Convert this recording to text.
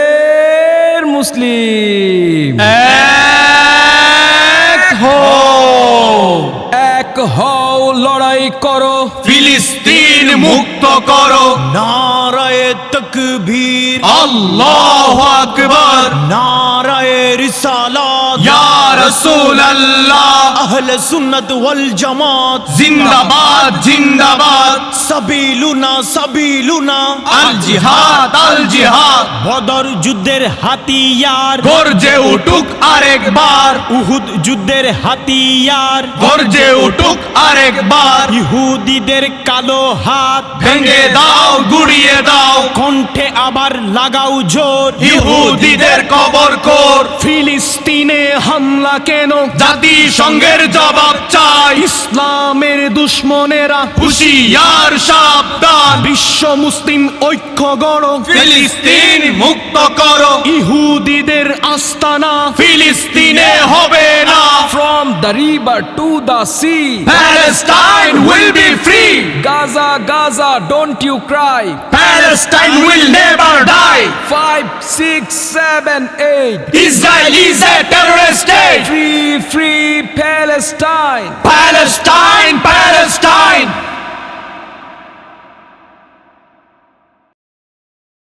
বিশ্বের মুসলিম এক হও লড়াই করো ফিলিস্তিন মুক্ত করো নারায়ে তাকবীর আল্লাহু আকবার নারায়ে রিসালাত ইয়া রাসূলুল্লাহ আহলে সুন্নাত ওয়াল জামাত জিন্দাবাদ জিন্দাবাদ সাবিলুনা সাবিলুনা আল জিহাদ বদর যুদ্ধের হাতিয়ার গর্জে উঠুক আরেকবার উহুদ যুদ্ধের হাতিয়ার গর্জে উঠুক আরেকবার ইহুদিদের কালো হাত ভেঙে দাও গুড়িয়ে দাও কণ্ঠে আবার লাগাও জোর ইহুদিদের কবর কর ফিলিস্তিনে হামলা কেন জাতিসংঘের জবাব চাই ইসলামের দুশ্মনেরা হুঁশিয়ার সাবধান বিশ্ব মুসলিম ঐক্য গড় ফিলিস্তিন মুক্ত করো ইহুদিদের আস্তানা ফিলিস্তিনে হবে না from the river to the sea Palestine will be free Gaza Gaza don't you cry Palestine will never die 5 6 7 8 Israel is a terrorist state free free Palestine Palestine Palestine